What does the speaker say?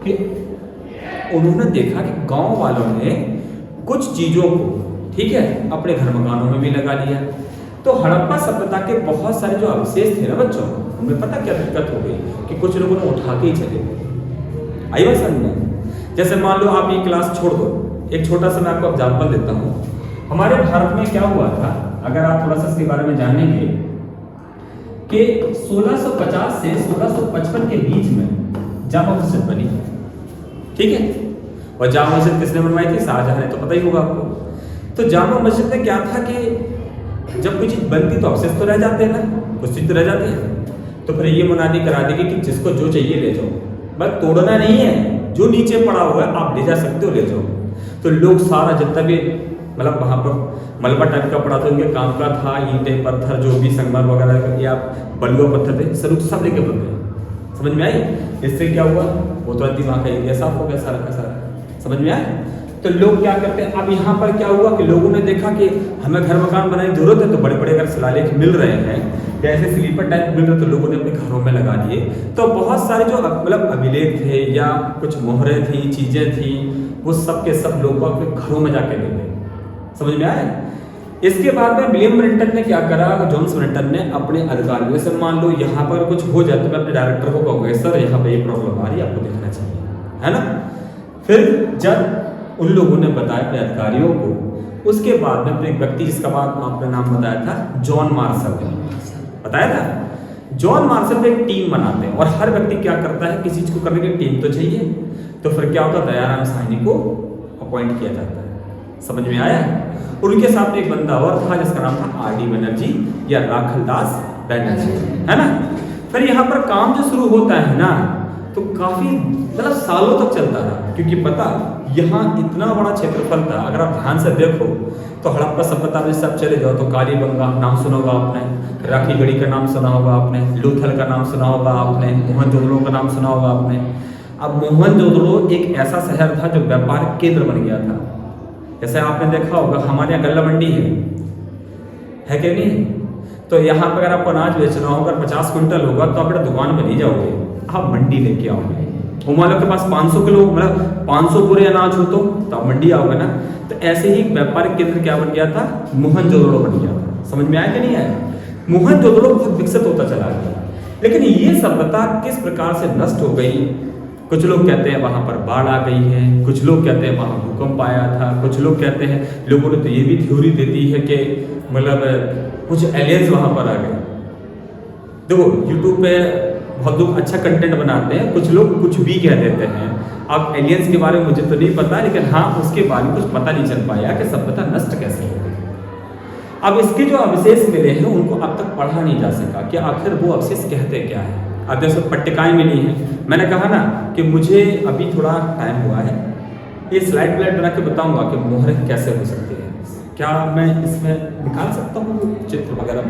कि उन्होंने देखा कि गांव वालों ने कुछ चीज़ों को, ठीक है, अपने घर मकानों में भी लगा लिया। तो हड़प्पा सभ्यता के बहुत सारे जो अवशेष थे ना बच्चों, उनमें पता क्या दिक्कत हो गई कि कुछ लोगों ने उठा के ही चले गए। आई बात समझ में? जैसे मान लो आप ये क्लास छोड़ दो, एक छोटा सा मैं आपको एग्जाम्पल देता हूँ। हमारे भारत में क्या हुआ था, अगर आप थोड़ा सा इसके बारे में जानेंगे कि 1650 से 1655 के बीच में जामा मस्जिद बनी, ठीक है। और जामा मस्जिद किसने बनवाई थी? शाहजहां ने, तो पता ही होगा आपको। तो जामा मस्जिद में क्या था कि जब कोई चीज़ बनती तो अवशेष तो रह जाते हैं ना, कुछ चीज़ तो रह जाती है। तो फिर ये मुनादी करा देगी कि जिसको जो चाहिए ले जाओ, बस तोड़ना नहीं है, जो नीचे पड़ा हुआ है आप ले जा सकते हो, ले जाओ। तो लोग सारा जितना भी मतलब वहाँ पर मलबा टाइप का पड़ा था, उनके काम का था, ईंटें पत्थर जो भी संगमर वगैरह या बलुआ पत्थर थे, सब लेके बन गए। समझ में आई? इससे क्या हुआ? वो तो वहाँ का एरिया साफ हो गया सारा का सारा। समझ में आया? तो लोग क्या करते हैं, अब यहाँ पर क्या हुआ कि लोगों ने देखा कि हमें घर मकान बनाने की जरूरत है, तो बड़े बड़े अगर शिलालेख मिल रहे हैं या ऐसे स्लीपर टाइप मिल रहे, तो लोगों ने अपने घरों में लगा दिए। तो बहुत सारे जो मतलब अभिलेख थे या कुछ मोहरें थी, चीज़ें थी, वो सब के सब लोग अपने घरों में जाके ले गए। समझ में आया? इसके बाद में विलियम ब्रेंटन ने क्या करा, जॉन्स ब्रेंटन ने अपने अधिकारियों से, मान लो यहाँ पर कुछ हो जाए तो मैं अपने डायरेक्टर को कहूँगा सर यहाँ पे ये प्रॉब्लम आ रही है, आपको देखना चाहिए, है ना। फिर जब उन लोगों ने बताया अपने अधिकारियों को, उसके बाद में एक व्यक्ति जिसका बाद आपने नाम बताया था, जॉन मार्शल बताया था। जॉन मार्शल एक टीम बनाते हैं और हर व्यक्ति क्या करता है, किसी चीज को करने की टीम तो चाहिए। तो फिर क्या होता है, दयाराम साहनी को अपॉइंट किया जाता है। समझ में आया? उनके साथ एक बंदा और था जिसका नाम था आर डी बनर्जी या राखलदास बनर्जी, है ना। फिर यहाँ पर काम जो शुरू होता है ना, तो काफी मतलब सालों तक चलता रहा, क्योंकि पता यहाँ इतना बड़ा क्षेत्रफल था। अगर आप ध्यान से देखो तो हड़प्पा सभ्यता में सब चले जाओ तो कालीबंगा नाम सुना होगा आपने, राखीगढ़ी का नाम सुना होगा आपने, लोथल का नाम सुना होगा आपने, मोहनजोदड़ो का नाम सुना होगा आपने। अब मोहनजोदड़ो एक ऐसा शहर था जो व्यापार केंद्र बन गया था। जैसे आपने देखा होगा हमारे यहाँ गल्ला मंडी है कि नहीं? तो यहाँ पर अगर आपको अनाज बेचना होगा, 50 क्विंटल होगा, तो आप दुकान पर नहीं जाओगे, आप मंडी लेके आओगे। वो मान लो के पास 500 किलो मतलब 500 पूरे अनाज हो तो आप मंडी आओगे ना। तो ऐसे ही व्यापारिक केंद्र क्या बन गया था, मोहनजोदड़ो बन गया था। समझ में आया कि नहीं आया? मोहनजोदड़ो बहुत विकसित होता चला गया, लेकिन ये सभ्यता किस प्रकार से नष्ट हो गई। कुछ लोग कहते हैं वहाँ पर बाढ़ आ गई है, कुछ लोग कहते हैं वहाँ भूकंप आया था, कुछ लोग कहते हैं, लोगों ने तो ये भी थ्योरी देती है कि मतलब कुछ एलियंस वहाँ पर आ गए। देखो यूट्यूब पे बहुत लोग अच्छा कंटेंट बनाते हैं, कुछ लोग कुछ भी कह देते हैं। अब एलियंस के बारे में मुझे तो नहीं पता, लेकिन हाँ उसके बारे में कुछ पता नहीं चल पाया कि सभ्यता नष्ट कैसे हो गई। अब इसके जो अवशेष मिले हैं उनको अब तक पढ़ा नहीं जा सका कि आखिर वो अवशेष कहते क्या है। अब जैसे पट्टिकाएं मिली हैं, मैंने कहा ना कि मुझे अभी थोड़ा टाइम हुआ है, ये स्लाइड बना के बताऊंगा कि मोहरें कैसे हो सकती है। क्या मैं इसमें निकाल सकता हूँ चित्र वगैरह?